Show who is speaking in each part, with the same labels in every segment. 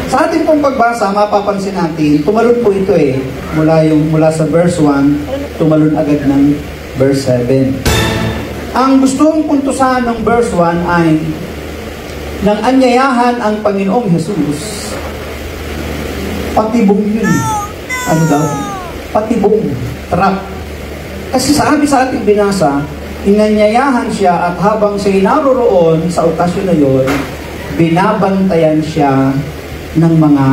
Speaker 1: Sa ating pong pagbasa, mapapansin natin, tumalon po ito mula sa verse 1, tumalon agad ng verse 7. Ang gustong puntusan ng verse 1 ay, nang anyayahan ang Panginoong Jesus, patibong yun. Ano daw? Patibong. Trap. Kasi sabi sa ating binasa, inanyayahan siya at habang siya naroroon sa okasyon na yun, binabantayan siya ng mga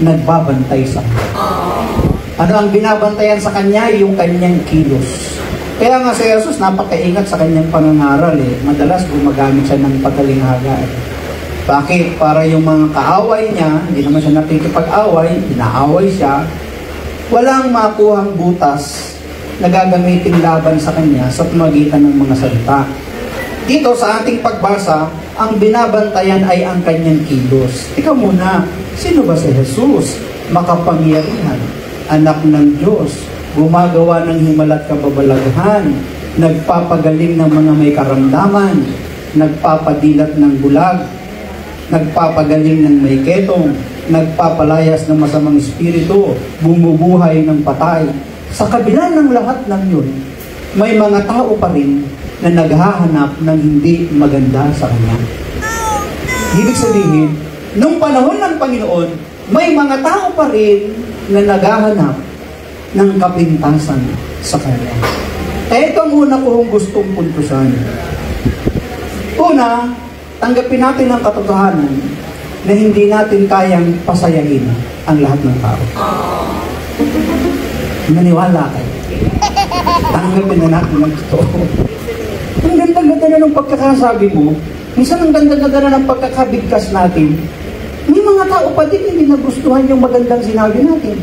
Speaker 1: nagbabantay sa kanya. Ano ang binabantayan sa kanya? Yung kanyang kilos. Kaya nga si Jesus napakaingat sa kanyang pangangaral Madalas gumagamit siya ng pagkalinghaga Bakit? Para yung mga kaaway niya, hindi naman siya nakikipag-away, inaaway siya, walang makuhang butas na gagamitin laban sa kanya sa pamagitan ng mga salita. Dito sa ating pagbasa, ang binabantayan ay ang kanyang kilos. Ikaw muna, sino ba si Jesus? Makapangyarihan, anak ng Diyos, gumagawa ng himala at kababalaghan, nagpapagaling ng mga may karamdaman, nagpapadilat ng bulag, nagpapagaling ng may ketong, nagpapalayas ng masamang espiritu, bumubuhay ng patay. Sa kabila ng lahat ng yun, may mga tao pa rin na naghahanap ng hindi maganda sa kanya. Ibig sabihin, nung panahon ng Panginoon, may mga tao pa rin na naghahanap ng kapintasan sa kanya. Ito ang una kong gustong puntusan. Una, tanggapin natin ang katotohanan na hindi natin kayang pasayahin ang lahat ng tao. Naniwala kayo. Tanggapin na natin ang totoo. Ang ganda-ganda na ng pagkakasabi mo, minsan ang ganda-ganda na ng pagkakabigkas natin, may mga tao pa din hindi nagustuhan yung magandang sinabi natin.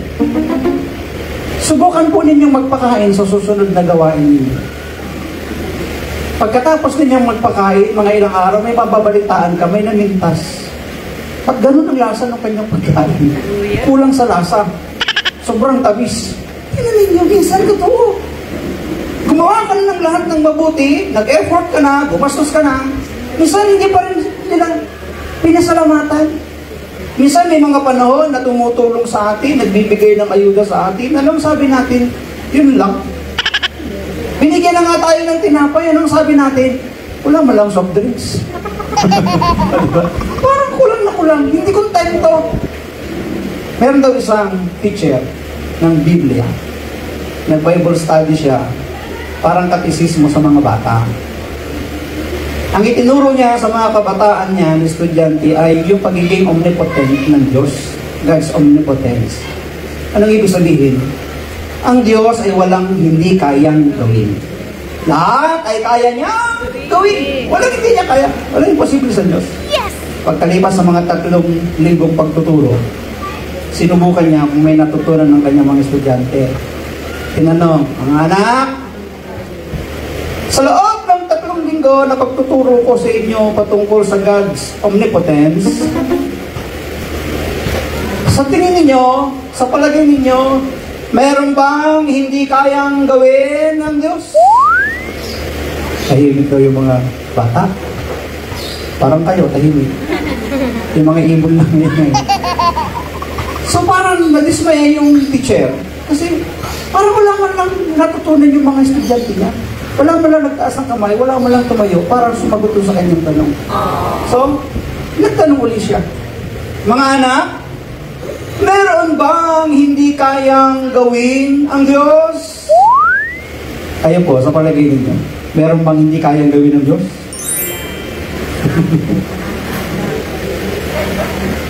Speaker 1: Subukan po ninyong magpakain sa susunod na gawain ninyo. Pagkatapos ninyong magpakain, mga ilang araw, may mababalitaan ka, may namintas. Pag ganun ang lasa ng kanyang pagkain, kulang sa lasa, sobrang tamis. Tingnan ninyo, minsan totoo. Gumawa ka na ng lahat ng mabuti, nag-effort ka na, gumastos ka na, minsan hindi pa rin nilang pinasalamatan. Minsan may mga panahon na tumutulong sa atin, nagbibigay ng ayuda sa atin, anong sabi natin? Yun lang. Binigyan na nga tayo ng tinapay, anong sabi natin? Wala malang soft drinks. Parang kulang na kulang, hindi kontento. Meron daw isang teacher ng Biblia, nag-Bible study siya, parang katisismo sa mga bata. Ang itinuro niya sa mga kabataan niya, ng estudyante, ay yung pagiging omnipotent ng Diyos, God's omnipotence. Anong ibig sabihin? Ang Diyos ay walang hindi kayang gawin. Lahat ay kaya niya gawin. Walang hindi niya kaya. Walang imposible sa Diyos. Yes! Pagkalipas sa mga 3 linggong pagtuturo, sinubukan niya kung may natutunan ng kanyang mga estudyante. Tinanong, mga anak, sa loob ng 3 linggo na pagtuturo ko sa inyo patungkol sa God's omnipotence, sa tingin ninyo, sa palagay ninyo, meron bang hindi kayang gawin ng Diyos? Tahimik daw yung mga bata. Parang kayo, tahimik. Yung mga ibon lang yun. So parang nadismaya yung teacher. Kasi parang wala man lang natutunan yung mga estudyante niya. Wala man lang nagtaas ng kamay, wala man lang tumayo para sumagot sa kanyang tanong. So, nagtanong uli siya. Mga anak, meron bang hindi kayang gawin ang Diyos? Kayo po, sa palagay ninyo, meron bang hindi kayang gawin ng Diyos?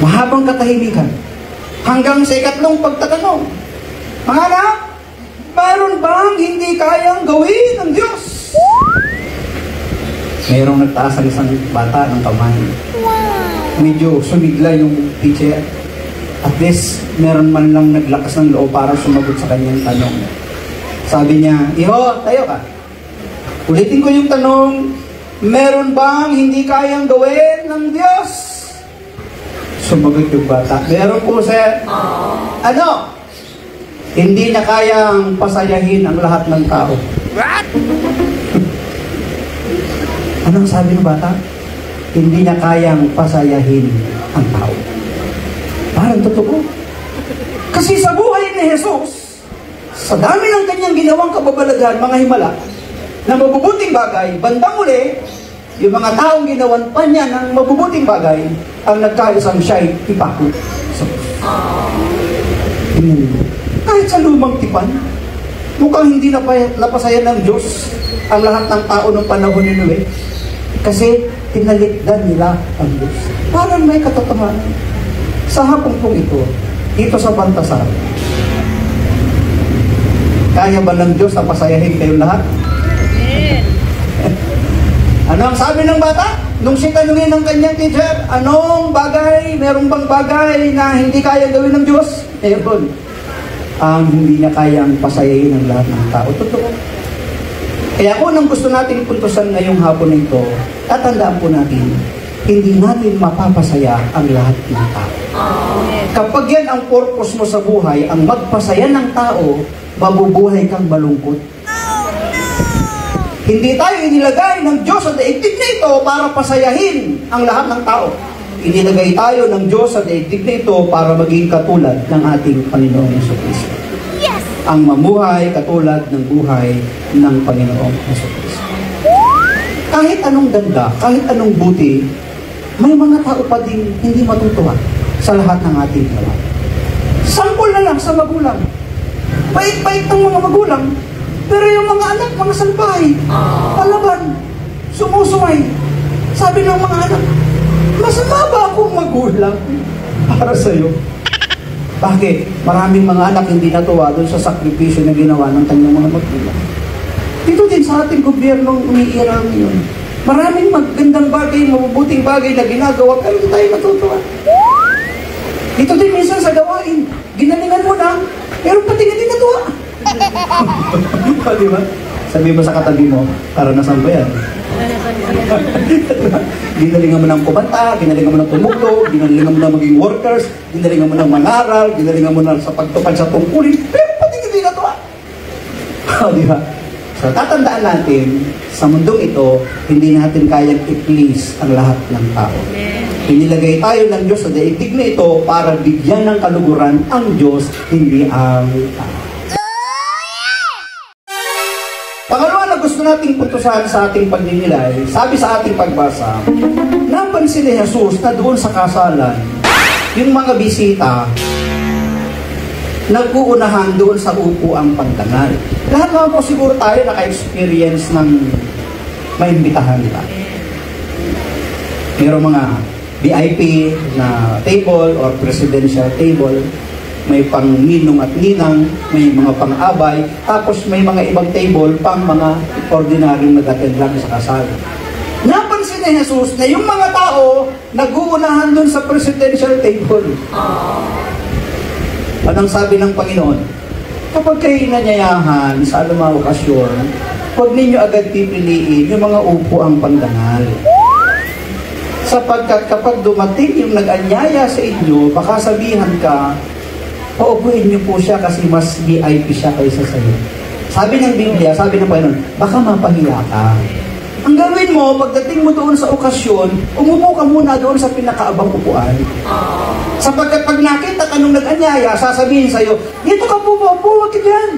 Speaker 1: Mahabang katahimikan. Hanggang sa 2 pagtatanong. Mga anak, meron bang hindi kayang gawin ng Diyos? Mayroong nagtaas ang isang bata ng kamay. Medyo sumigla yung teacher. At least, meron man lang naglakas ng loob para sumagot sa kanyang tanong. Sabi niya, Iho, tayo ka. Ulitin ko yung tanong, meron bang hindi kayang gawin ng Diyos? Sumagot yung bata, meron po, sir. Ano? Hindi na kayang pasayahin ang lahat ng tao. What? Anong sabi ng bata? Hindi na kayang pasayahin ang tao. Parang totoo. Kasi sa buhay ni Jesus, sa dami ng kanyang ginawang kababalaghan, mga himala, na mabubuting bagay, bandang uli, yung mga taong ginawan pa niya ng mabubuting bagay, ang nagkaisang siya'y ipako. So, kahit sa lumang tipan, mukhang hindi napasaya ng Diyos ang lahat ng tao ng panahon ni Noe. Kasi tinalikdan nila ang Diyos. Parang may katotohanan. Sa hapong pong ito, dito sa Baltasar, kaya ba ng Diyos na pasayahin kayo lahat? Ano ang sabi ng bata? Nung siya tanungin ng kanyang teacher, anong bagay, merong bang bagay na hindi kayang gawin ng Diyos? Meron. Ang hindi niya kayang pasayahin ng lahat ng tao. Totoo. Kaya unang gusto natin puntusan ngayong hapon na ito, tatandaan po natin, hindi natin mapapasaya ang lahat ng tao. Kapag yan ang purpose mo sa buhay, ang magpasaya ng tao, mabubuhay kang malungkot. Hindi tayo inilagay ng Diyos sa daigdig na ito para pasayahin ang lahat ng tao. Inilagay tayo ng Diyos sa daigdig na ito para maging katulad ng ating Panginoong Jesucristo.
Speaker 2: Yes!
Speaker 1: Ang mamuhay katulad ng buhay ng Panginoong Jesucristo. Kahit anong ganda, kahit anong buti, may mga tao pa din hindi matutuwa sa lahat ng ating gawa. Sampol na lang sa magulang. Bait-bait ng mga magulang, pero yung mga anak, mga salbahay, palaban, sumusuway. Sabi ng mga anak, masama ba akong magulang para sa'yo? Bakit? Maraming mga anak hindi natuwa doon sa sakripisyo na ginawa ng kanyang mga magulang. Dito din sa ating gobyernong umiiral ngayon. Maraming magandang bagay, mabubuting bagay na ginagawa, pero hindi tayo natutuwa. Dito din minsan sa gawain, ginalingan mo na, pero pati hindi natuwa. Di ba? Sabi mo sa katabi mo, para nasan ba yan? Ginalingan mo ng kumanta, ginalingan mo ng tumugtog, ginalingan mo ng maging workers, ginalingan mo ng mangaral, ginalingan mo ng sa pagtupad sa tungkulin, pero pati hindi natuwa. Di ba? So, tatandaan natin, sa mundong ito, hindi natin kayang i-please ang lahat ng tao. Inilagay tayo ng Diyos sa daigdig na ito para bigyan ng kaluguran ang Diyos, hindi ang tao. Pangalawa na gusto nating puntusan sa ating pagninilay, sabi sa ating pagbasa, napansin ni Jesus na doon sa kasalan, yung mga bisita, nag-uunahan doon sa upo ang pangdangal. Lahat naman po siguro tayo naka-experience ng maimbitahan, diba? Mayroong mga VIP na table or presidential table, may pang ninong at ninang, may mga pang-abay, tapos may mga ibang table pang mga ordinaryong nag-attend lang sa kasal. Napansin ni Jesus na yung mga tao nag-uunahan doon sa presidential table. Anong sabi ng Panginoon? Kapag kayo nanyayahan sa anumang okasyon, huwag ninyo agad pipiliin yung mga upo ang pangdangal. Sapagkat kapag dumating yung nag-anyaya sa inyo, baka sabihan ka, paupuin niyo po siya kasi mas VIP siya kaysa sa iyo. Sabi ng Biblia, sabi ng Panginoon, baka mapahiya ka. Ang gawin mo, pagdating mo doon sa okasyon, umupo ka muna doon sa pinakaabang upuan. Sapagkat pag nakita ka nung nag-anyaya, sasabihin sa'yo, dito ka po, huwag ka dyan.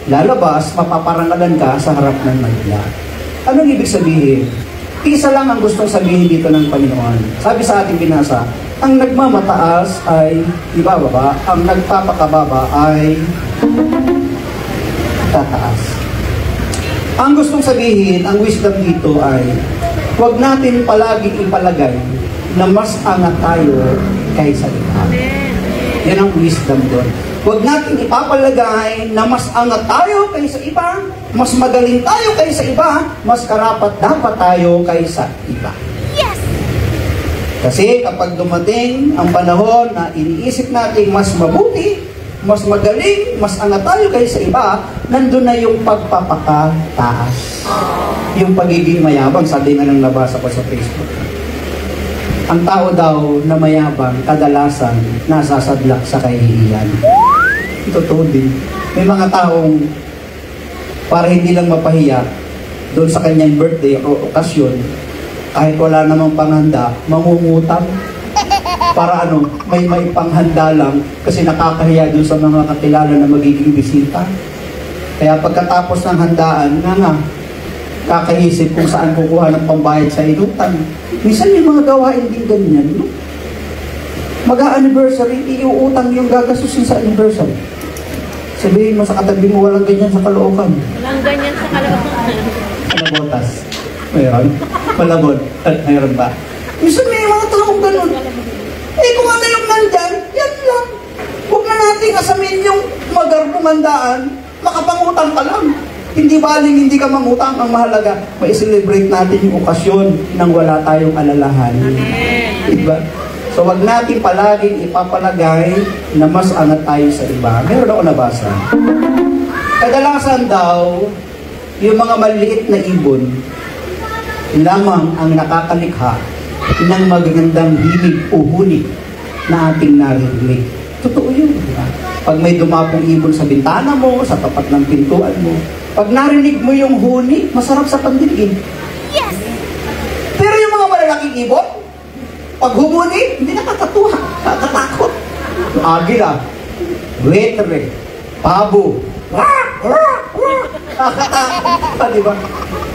Speaker 1: Lalabas, mapaparangalan ka sa harap ng Maria. Anong ibig sabihin? Isa lang ang gustong sabihin dito ng Panginoon. Sabi sa ating binasa, ang nagmamataas ay ibababa, ang nagpapakababa ay tataas. Ang gustong sabihin, ang wisdom dito ay, huwag natin palaging ipalagay na mas angat tayo kaysa iba. Yan ang wisdom doon. Huwag natin ipapalagay na mas angat tayo kaysa iba, mas magaling tayo kaysa iba, mas karapat dapat tayo kaysa iba.
Speaker 2: Yes!
Speaker 1: Kasi kapag dumating ang panahon na iniisip natin mas mabuti, mas magaling, mas angat tayo kaysa iba, nandun na yung pagpapakataas. Yung pagiging mayabang, sabi nga nang nabasa ko sa Facebook. Ang tao daw na mayabang, kadalasan, nasasadlak sa kahihiyan. Totoo din. May mga taong, para hindi lang mapahiya, doon sa kanyang birthday o okasyon, kahit wala namang panghanda, mangungutang. Para may panghanda lang kasi nakakahiya dun sa mga kakilala na magiging bisita. Kaya pagkatapos ng handaan, kakaisip kung saan kukuha ng pambayad sa inutan. Minsan yung mga gawain din ganyan, no? Mag-a-anniversary, iuutang yung gagasusin sa anniversary. Sabihin mo sa katabi mo, walang ganyan sa Caloocan.
Speaker 2: Walang ganyan sa Caloocan.
Speaker 1: Malabotas. Mayroon? Malabot. Mayroon ba? Minsan may mga taong ganun. Kung ano yung nandyan, yan lang. Huwag na natin asamin yung magarbong handaan, makapangutang ka lang. Hindi baling hindi ka mangutang, ang mahalaga, mai-celebrate natin yung okasyon nang wala tayong alalahanin. Diba? So wag natin palaging ipapalagay na mas angat tayo sa iba. Meron ako nabasa. Kadalasan daw, yung mga maliit na ibon, lamang ang nakakalikha ng magagandang hilig o huni na ating narinig. Totoo yun. Diba? Pag may dumapong ibon sa bintana mo, sa tapat ng pintuan mo, pag narinig mo yung huni, masarap sa pandinig.
Speaker 2: Yes!
Speaker 1: Pero yung mga malalaking ibon, pag humuni, hindi nakakatuwa. Nakakatakot. Yung agila, buetre, pabo, nakakatakot. Diba?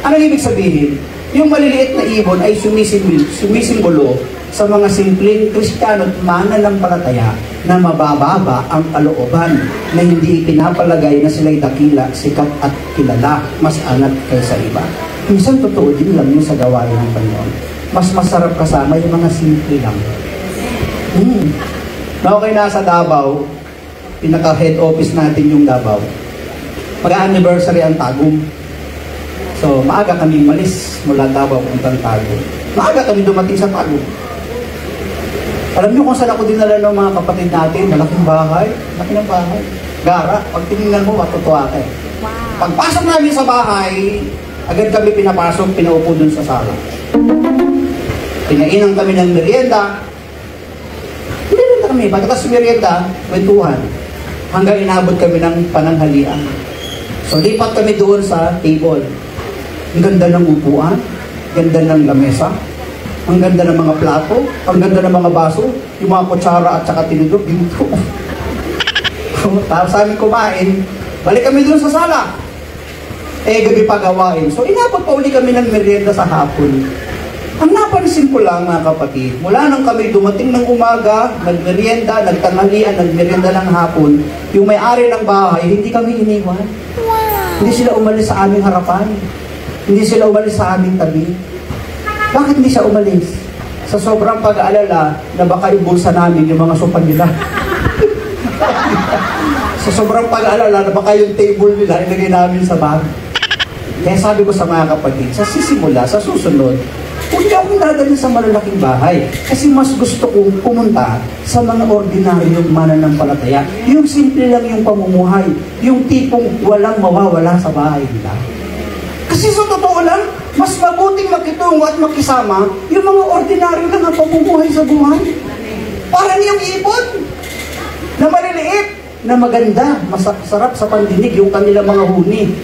Speaker 1: Anong ibig sabihin? Yung maliliit na ibon ay sumisimbolo sa mga simpleng Kristiyano at mananampalataya na mabababa ang kalooban, na hindi pinapalagay na sila'y dakila, sikat at kilala, mas angat kaysa iba. Minsan totoo din lang yun sa gawain ng Panginoon. Mas masarap kasama yung mga simple lang. Okay, nasa Davao, pinaka-head office natin yung Davao. Mag-anniversary ang Tagum. So, maaga kami malis mula Davao puntang Tagum. Maaga kami dumating sa Tagum. Alam niyo kung saan ako dinala ng mga kapatid natin, malaking bahay, laki ng bahay. Gara, pag tinignan mo, matutuwa ka eh. Pagpasok namin sa bahay, agad kami pinapasok, pinaupo dun sa sala. Pinainan kami ng merienda. Merienda kami, pagkatas merienda, kwentuhan. Hanggang inabot kami ng pananghalian. So, lipat kami doon sa table. Ang ganda ng upuan, ganda ng lamesa, ang ganda ng mga plato, ang ganda ng mga baso, yung mga kutsara at saka tinidor, dito. Tapos amin kumain, balik kami doon sa sala. Gabi pa gawain. So inabot pa uli kami ng merienda sa hapon. Ang napansin ko lang mga kapatid, mula nang kami dumating ng umaga, nagmerienda, nagtanghalian, nagmerienda ng hapon, yung may-ari ng bahay, hindi kami iniwan. Hindi sila umalis sa aming harapan. Hindi sila umalis sa aming tabi. Bakit hindi siya umalis? Sa sobrang pag-aalala na baka ibulsa namin yung mga sopan nila. Sa sobrang pag-aalala na baka yung table nila ilagay namin sa bag. Kaya sabi ko sa mga kapatid, sa sisimula, sa susunod, huwag niyo akong dadalhin sa malalaking bahay. Kasi mas gusto kong pumunta sa mga ordinaryong mananampalataya. Yung simple lang yung pamumuhay. Yung tipong walang mawawala sa bahay nila. Kasi sa totoo lang, mas mabuting makitungo at makisama yung mga ordinaryo lang ang pamumuhay sa buhay. Parang yung ibon na maliliit, na maganda, masarap sa pandinig yung kanilang mga huni.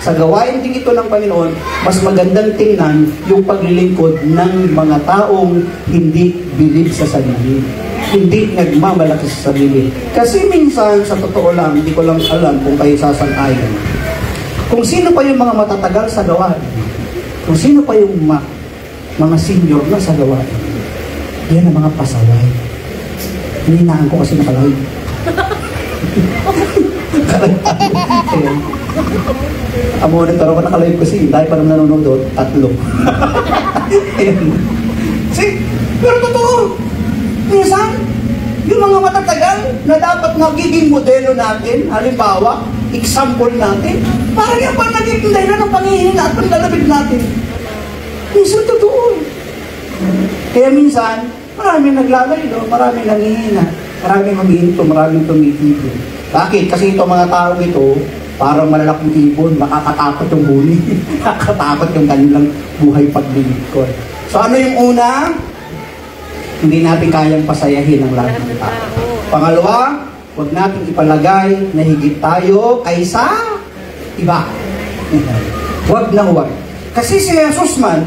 Speaker 1: Sa gawain din ito ng Panginoon, mas magandang tingnan yung paglilingkod ng mga taong hindi bilib sa sarili. Hindi nagmamalaki sa sarili. Kasi minsan, sa totoo lang, hindi ko lang alam kung kayo sasang-ayon. Kung sino pa yung mga matatagal sa gawain, kung sino pa yung mga senior na sa gawain, yan ang mga pasaway. Hininaan ko kasi nakalaw. Monitor ako nakalive kasi dahil pa naman nanonood doon, 3. See? Pero totoo, minsan, yung mga matatagal na dapat magiging modelo natin, halimbawa, example natin, parang yan pa nagiging dahilan ng pangihina at panglalabig natin. Minsan totoo. Kaya minsan, maraming naglalaylo, maraming nangihina, maraming humihinto, maraming tumitigil. Bakit? Kasi itong mga tao ito, parang malalaking ibon, makakatakot yung huni. Nakakatakot yung kanilang buhay paglilingkod. So ano yung una? Hindi natin kayang pasayahin ang lahat ng tao. Pangalawa, huwag natin ipalagay na higit tayo kaysa iba. Huwag na huwag. Kasi si Jesus man,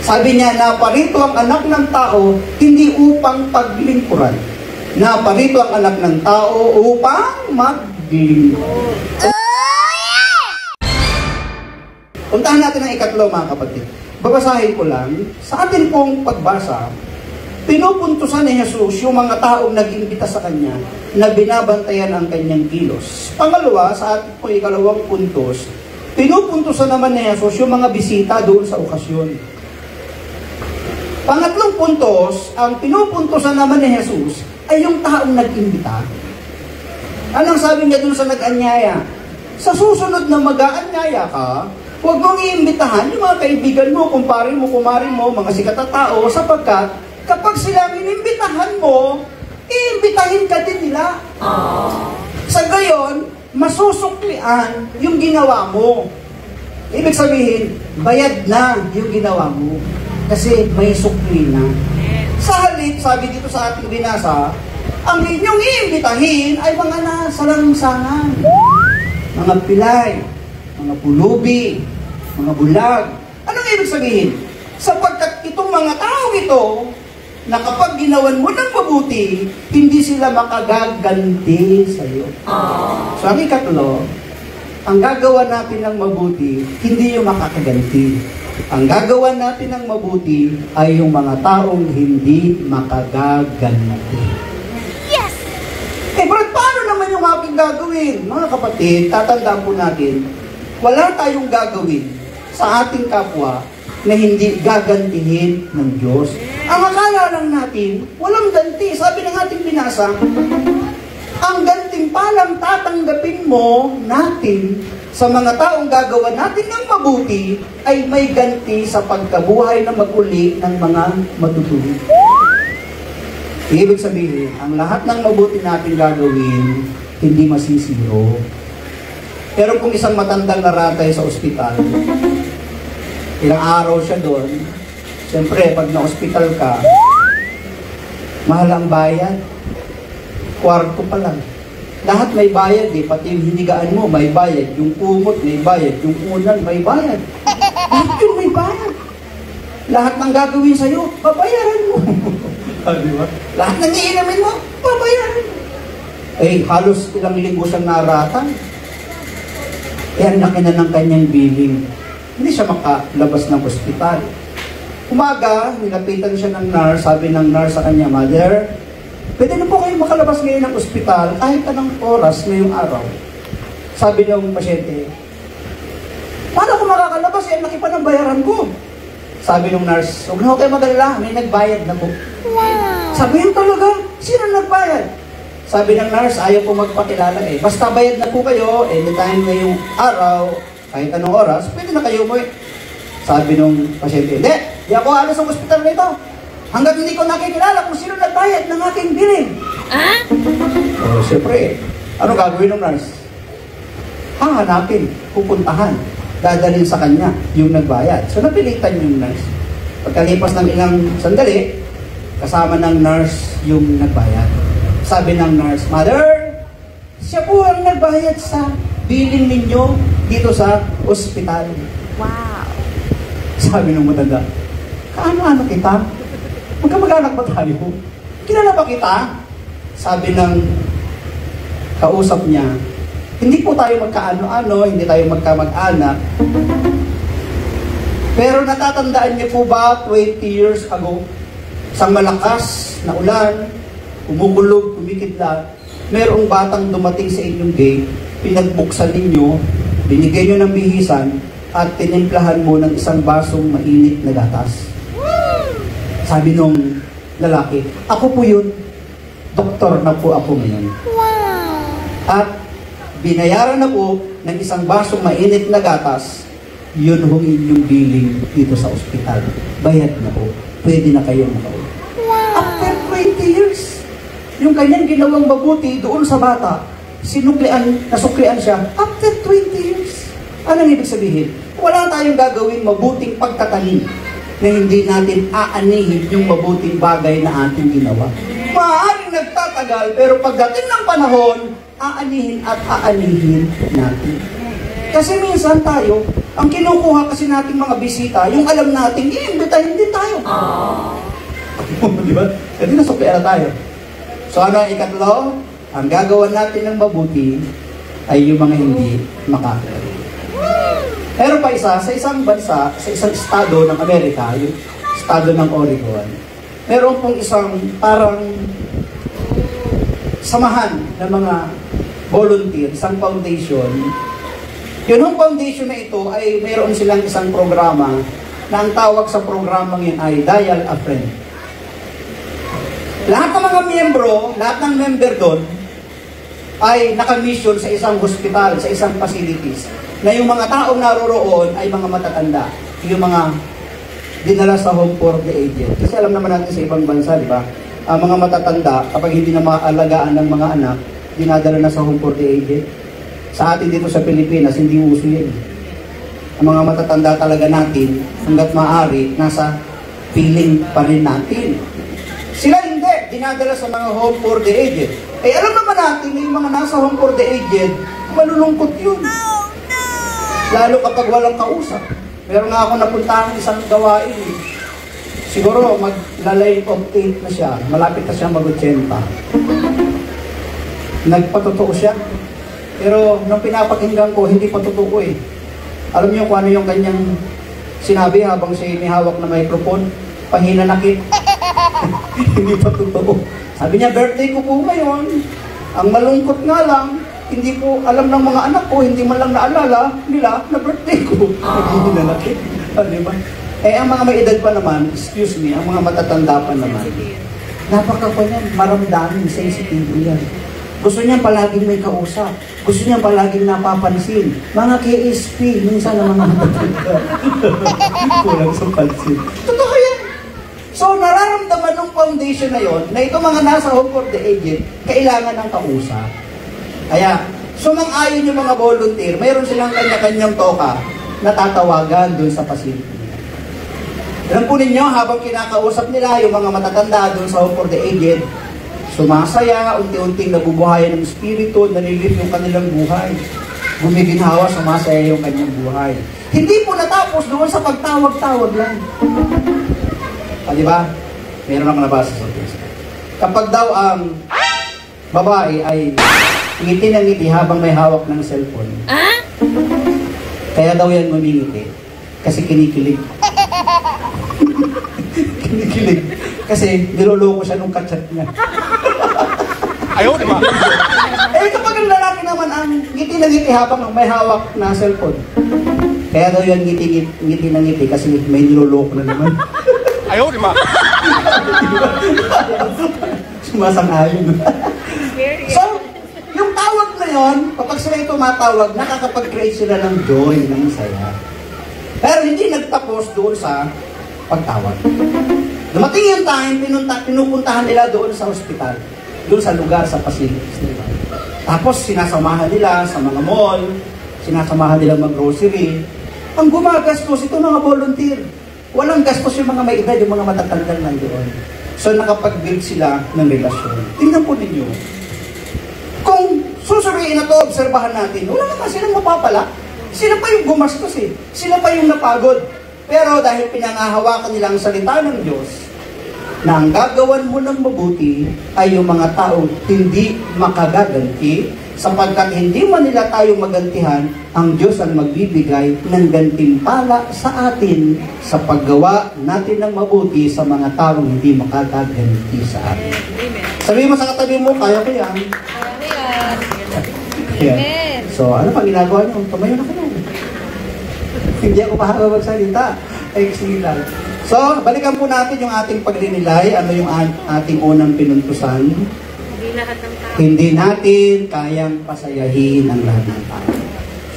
Speaker 1: Sabi niya, naparito ang anak ng tao, hindi upang paglingkuran. Naparito ang anak ng tao upang maglingkod. Puntahan natin ang ikatlo, mga kapatid. Babasahin ko lang, sa atin pong pagbasa, pinupuntusan ni Jesus yung mga taong nag-imbita sa Kanya na binabantayan ang Kanyang kilos. Pangalawa, sa atin pong ikalawang puntos, pinupuntusan naman ni Jesus yung mga bisita doon sa okasyon. Pangatlong puntos, ang pinupuntusan naman ni Jesus ay yung taong nag-imbita. Anong sabi niya doon sa nag-anyaya? Sa susunod na mag-aanyaya ka, huwag mong iimbitahan yung mga kaibigan mo, kumpare mo, kumare mo, mga sikat na tao, sapagkat kapag sila inimbitahan mo, iimbitahin ka din nila. Sa gayon, masusuklian yung ginawa mo. Ibig sabihin, bayad na yung ginawa mo. Kasi may sukli na. Sa halip, sabi dito sa ating binasa, ang inyong iimbitahin ay mga nasa langsangan. Mga pilay, mga pulubi, mga bulag. Anong ibig sabihin? Sapagkat itong mga tao ito, na kapag ginawan mo ng mabuti, hindi sila makagaganti sa iyo. So ang ikatlo, ang gagawa natin ng mabuti, hindi yung makakaganti. Ang gagawa natin ng mabuti ay yung mga taong hindi makagaganti.
Speaker 2: Yes!
Speaker 1: Brad, paano naman yung aking gagawin? Mga kapatid, tatandaan po natin, wala tayong gagawin sa ating kapwa na hindi gagantihin ng Diyos. Ang akala lang natin, walang ganti. Sabi ng ating binasa, ang gantimpalang tatanggapin mo natin sa mga taong gagawa natin ng mabuti ay may ganti sa pagkabuhay na maguli ng mga matutuwa. Ibig sabihin, ang lahat ng mabuti natin gagawin, hindi masisiro. Pero kung isang matandang naratay sa ospital, ilang araw siya doon, siyempre, pag na-ospital ka, mahal ang bayad. Kwarto pa lang. Lahat may bayad eh, pati yung hinigaan mo, may bayad. Yung kumot, may bayad. Yung unan, may bayad. Lahat yun may bayad. Lahat ng gagawin sa'yo, babayaran mo. Diba? Lahat ng iinamin mo, babayaran mo. Eh, halos ilang linggo siyang naratan. Eh, ang laki na ng kanyang billing. Hindi siya makalabas ng ospital. Umaga, nilapitan siya ng nurse, sabi ng nurse sa kanya, Mother, pwede na po kayo makalabas ngayon ng ospital kahit anong oras ngayong araw. Sabi ng pasyente, paano ako makakalabas? Eh, laki pa ng bayaran ko. Sabi ng nurse, huwag na kayo magalala, may nagbayad na po.
Speaker 2: Wow!
Speaker 1: Sabi yung talaga, sino nagbayad? Sabi ng nurse, ayaw po magpakilala eh. Basta bayad na po kayo, anytime ngayong araw, kahit anong oras, pwede na kayo umuwi. Sabi nung pasyente, di ako alas ng ospital na ito. Hanggang hindi ko nakikilala kung sino nagbayad ng aking billing.
Speaker 2: Ah?
Speaker 1: O, siyempre, ano gagawin ng nurse? Hahanapin, pupuntahan, dadalhin sa kanya yung nagbayad. So, napilitan yung nurse. Pagkalipas ng ilang sandali, kasama ng nurse yung nagbayad. Sabi ng nurse, Mother, siya po ang nagbayad sa billing ninyo dito sa ospital.
Speaker 2: Wow!
Speaker 1: Sabi ng matanda, kaano-ano kita? Magkamag-anak ba tayo? Kilala ba kita? Sabi ng kausap niya, hindi po tayo magkaano-ano, hindi tayo magkamag-anak. Pero natatandaan niyo po ba 20 years ago, isang malakas na ulan, umugulog, kumikidlat, merong batang dumating sa inyong gate, pinagbuksan ninyo, binigay nyo ng bihisan, at tinimplahan mo ng isang basong mainit na gatas. Sabi nung lalaki, ako po yun, doktor na po ako ngayon.
Speaker 2: Wow!
Speaker 1: At binayaran na po ng isang basong mainit na gatas, yun hong inyong billing dito sa ospital. Bayad na po. Pwede na kayong makauwi.
Speaker 2: Wow!
Speaker 1: After 20 years, yung kanyang ginawang mabuti doon sa bata, nasuklian siya, after 20 years. Anong ibig sabihin? Wala tayong gagawin mabuting pagtatanim na hindi natin aanihin yung mabuting bagay na ating ginawa. Maaaring nagtatagal, pero pagdating ng panahon, aanihin at aanihin natin. Kasi minsan tayo, Ang kinukuha kasi nating mga bisita, yung alam natin, i-imbitahin din tayo. Di ba? Kasi nasa pera tayo. So ano ang ikatlo? Ang gagawa natin ng mabuti ay yung mga hindi makakilala. Pero pa isa, sa isang bansa, sa isang estado ng Amerika, yung estado ng Oregon, meron pong isang parang samahan ng mga volunteer, isang foundation. Yung foundation na ito ay mayroon silang isang programa na ang tawag sa programang yun ay Dial a Friend. Lahat ng mga miyembro, lahat ng member doon ay naka-mission sa isang hospital, sa isang facilities, na yung mga taong naroroon ay mga matatanda, yung mga dinala sa home for the aged. Kasi alam naman natin sa ibang bansa, di ba? Ang mga matatanda, kapag hindi na maalagaan ng mga anak, dinadala na sa home for the aged. Sa atin dito sa Pilipinas, hindi uso yan. Ang mga matatanda talaga natin, hanggat maaari, nasa feeling pa rin natin. Sila hindi, dinadala sa mga home for the aged. Eh alam naman natin, yung mga nasa home for the aged, malulungkot yun. Lalo kapag walang kausap. Meron nga ako napuntahan isang gawain. Siguro maglalay of 8 na siya. Malapit na siya mag-80. Nagpatotoo siya. Pero nung pinapakinggan ko, hindi patotoo eh. Alam niyo kung ano yung kanyang sinabi habang siya may hawak na microphone? Pahinanakit. Hindi patotoo. Sabi niya, birthday ko po ngayon. Ang malungkot nga lang, hindi po alam ng mga anak ko, hindi man lang naalala nila na birthday ko. Naghihinanakit. Diba? Eh, ang mga may edad pa naman, excuse me, ang mga matatanda pa naman, napakapanyan, maramdamin, sensitive yan. Gusto niya palaging may kausap. Gusto niya palaging napapansin. Mga KSP, minsan ang mga matatanda. Kulang sa pansin. Totoo yan. So, nararamdaman ng foundation na yon na ito mga nasa home for the aged, kailangan ng kausap. Kaya, sumang-ayon yung mga volunteer, mayroon silang kanya-kanyang toka na tatawagan doon sa facility. Alam po ninyo, habang kinakausap nila yung mga matatanda doon sa home for the aged, sumasaya, unti-unting nabubuhayan ng espiritu, nalilip yung kanilang buhay. Gumiginhawa, sumasaya yung kanyang buhay. Hindi po natapos doon sa pagtawag-tawag lang. Di ba? Meron akong nabasa sa text. Kapag daw ang babae ay ngiti ng ngiti habang may hawak ng cellphone, kaya daw yan mamingiti kasi kinikilig. Kinikilig. Kasi niloloko siya nung kachat niya.
Speaker 3: Ayaw, di ba?
Speaker 1: Eh kapag ang lalaki naman ang ngiti ng ngiti habang may hawak na cellphone, kaya daw yan ngiti ng ngiti kasi may niloloko na naman.
Speaker 3: Ayaw, di ba?
Speaker 1: Sumasang-ayon. So, yung tawag na yon, kapag sila yung tumatawag, nakakapag-create sila ng joy, ng saya. Pero hindi nagtapos doon sa pagtawag. Dumating yung time, pinupuntahan nila doon sa hospital, doon sa lugar, sa facilities nila. Tapos sinasamahan nila sa mga mall, sinasamahan nila mag-grocery. Ang gumagastos, ito mga volunteer. Walang gastos yung mga may edad, yung mga matatanda nandoon. So nakapag-build sila ng relasyon. Tingnan po ninyo. Kung susuriin na to, obserbahan natin, wala naman silang mapapala. Sila pa yung gumastos eh. Sila pa yung napagod. Pero dahil pinangahawakan nila ang salita ng Diyos, na ang gagawan mo ng mabuti ay yung mga taong hindi makagaganti, sapagkat hindi man nila tayo magantihan, ang Diyos ang magbibigay ng gantimpala sa atin sa paggawa natin ng mabuti sa mga taong hindi makagaganti sa atin. Sabihin mo sa katabi mo, kaya ko yan. Yeah. So, ano pa ginagawa niyo? Tumayo na ka na. Hindi ako magsalita. Ay, sige lang. So, balikan po natin yung ating pagninilay. Ano yung ating unang pinuntusan? Hindi natin kayang pasayahin ang lahat ng tao.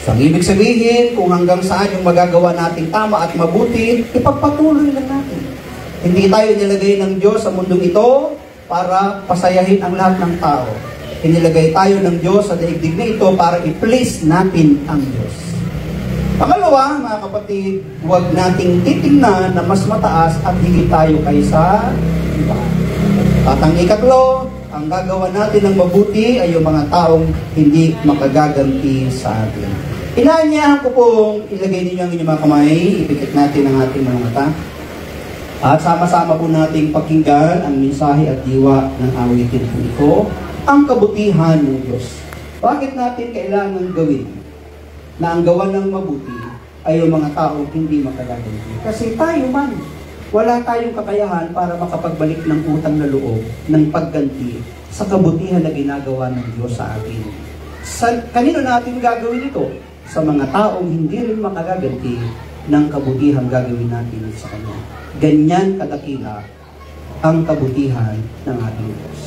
Speaker 1: So, ang ibig sabihin, kung hanggang saan yung magagawa nating tama at mabuti, ipagpatuloy lang natin. Hindi tayo nilagay ng Diyos sa mundong ito para pasayahin ang lahat ng tao. Inilagay tayo ng Diyos sa daigdig na ito para i-please natin ang Diyos. Pangalawa, mga kapatid, huwag nating titingnan na mas mataas at higit tayo kaysa iba. At ang ikatlo, ang gagawa natin ng mabuti ay yung mga taong hindi makagaganti sa atin. Inaanyahan ko pong ilagay ninyo ang inyong mga kamay, ipikit natin ang ating mga mata. At sama-sama po nating pakinggan ang mensahe at diwa ng awitin po ito, ang kabutihan ng Diyos. Bakit natin kailangan gawin na ang gawa ng mabuti ay yung mga taong hindi makagaganti? Kasi tayo man, wala tayong kakayahan para makapagbalik ng utang na loob ng pagganti sa kabutihan na ginagawa ng Diyos sa atin. Kanino natin gagawin ito? Sa mga taong hindi rin makagaganti ng kabutihan gagawin natin sa Kanya. Ganyan kadakila ang kabutihan ng ating Diyos.